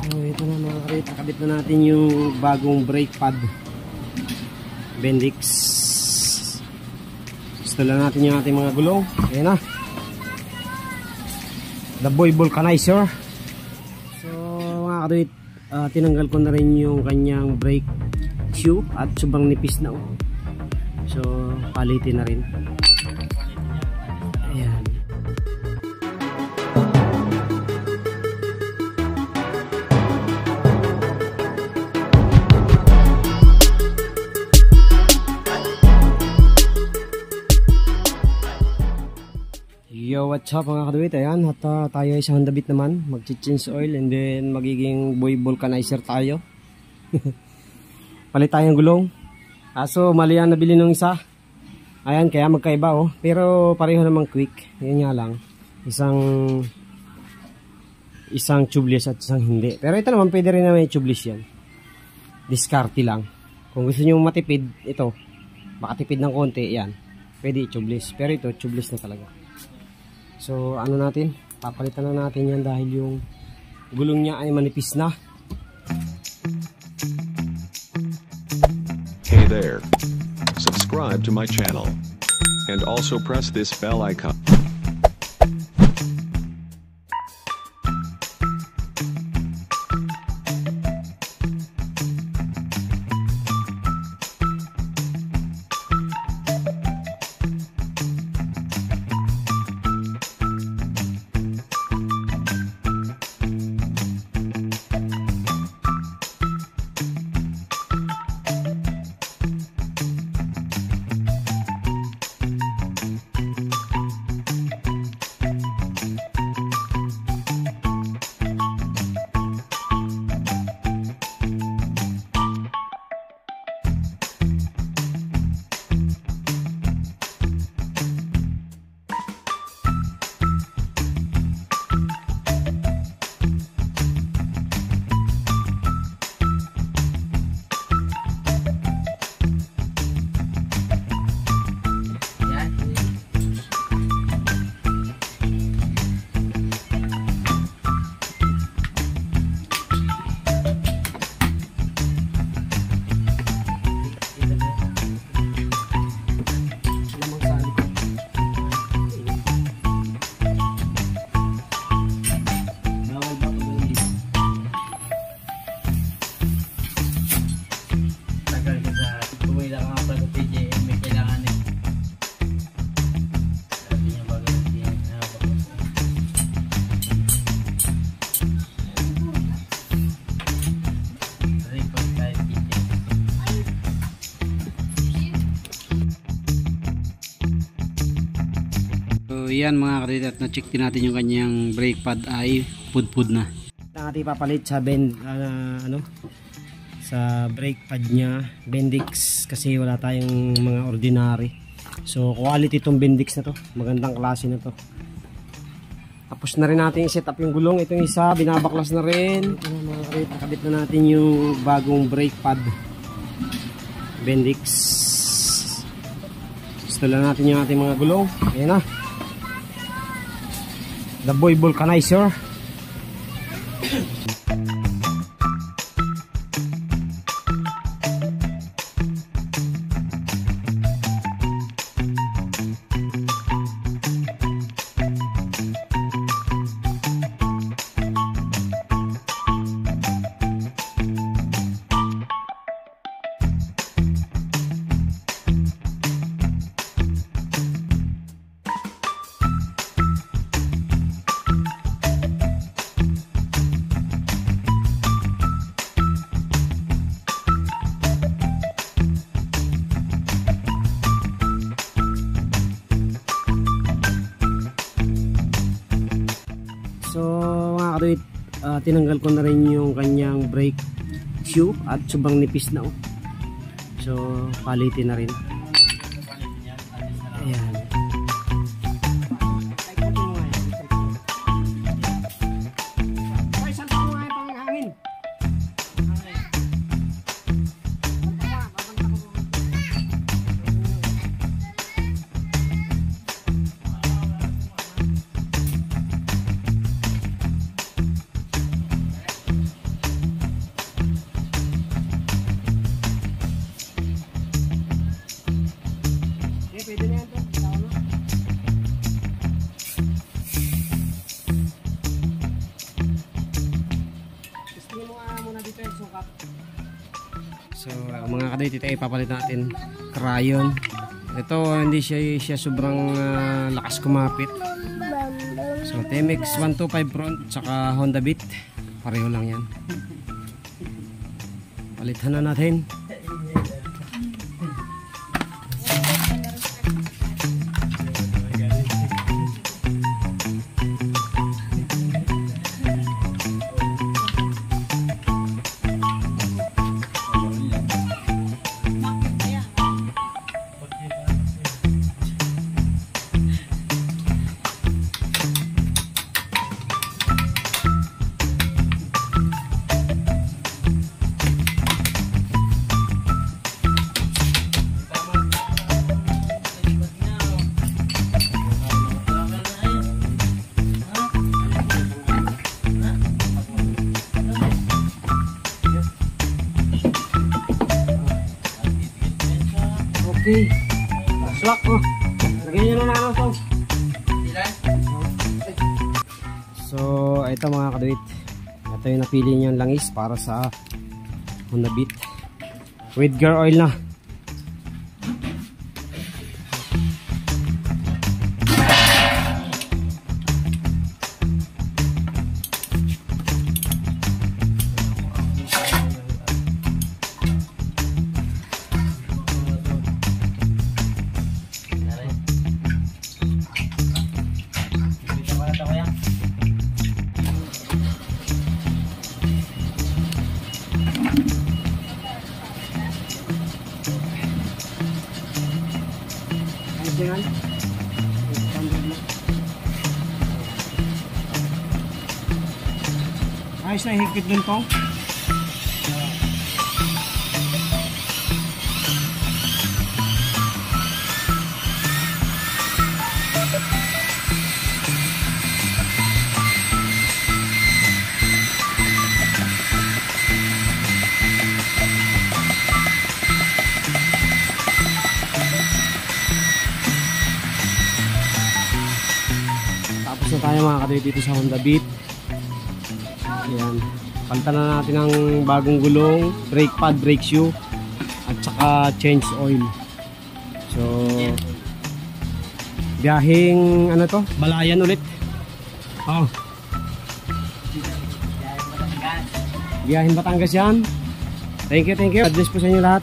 So ito na mga karit, nakabit na natin yung bagong brake pad Bendix. Gusto lang natin yung ating mga gulong. Ayan na, the boy vulcanizer. So mga karit, tinanggal ko na rin yung kanyang brake shoe at sobrang nipis na. So palitin na rin. Ayan. Yo, what's up mga kaduwit? Ayan, at tayo ay sa Honda Beat naman. Mag-change oil and then magiging boy vulcanizer tayo. Palit tayong gulong. So mali ang nabili nung isa. Ayan, kaya magkaiba oh. Pero pareho namang quick. Yan nga lang. Isang tubeless at isang hindi. Pero ito naman pwede rin na may tubeless yan. Discarte lang. Kung gusto nyo matipid, ito. Makatipid ng konti, yan. Pwede tubeless. Pero ito, tubeless na talaga. So ano natin, papalitan na natin yan dahil yung gulong niya ay manipis na. Hey there, subscribe to my channel and also press this bell icon. So yan mga karit, at na-check din natin yung kanyang brake pad ay pudpud na. Natin papalit sa sa brake pad niya, Bendix, kasi wala tayong mga ordinary. So quality itong Bendix na to, magandang klase na to. Tapos na rin natin i-set up yung gulong. Itong isa binabaklas na rin. Mga karit, nakabit na natin yung bagong brake pad Bendix. Gusto lang natin yung ating mga gulong. Ayan na, the boy vulcanizer. So mga karit, tinanggal ko na rin yung kanyang brake shoe at sobrang nipis na. So palitin na rin. Ayan. So mga kadit, ito ay papalit natin crayon. Ito hindi siya sobrang lakas kumapit. So Timex 125 front tsaka Honda Beat, pareho lang yan. Palitan na natin. Okay. Swak ko. Lagyan nyo na naman ito. So, ito mga kaduit. Ito yung napili nyo langis para sa Honda Beat. With gear oil na. Ayos na higpit dun to. Tapos na tayo mga kadoy dito sa Honda Beat. Ayan. Palitan na natin ang bagong gulong, brake pad, brake shoe, at saka change oil. So, biyaheng ano to? Balayan ulit. Oh. Biyaheng Batangas yan. Thank you, thank you. God bless po sa inyo lahat.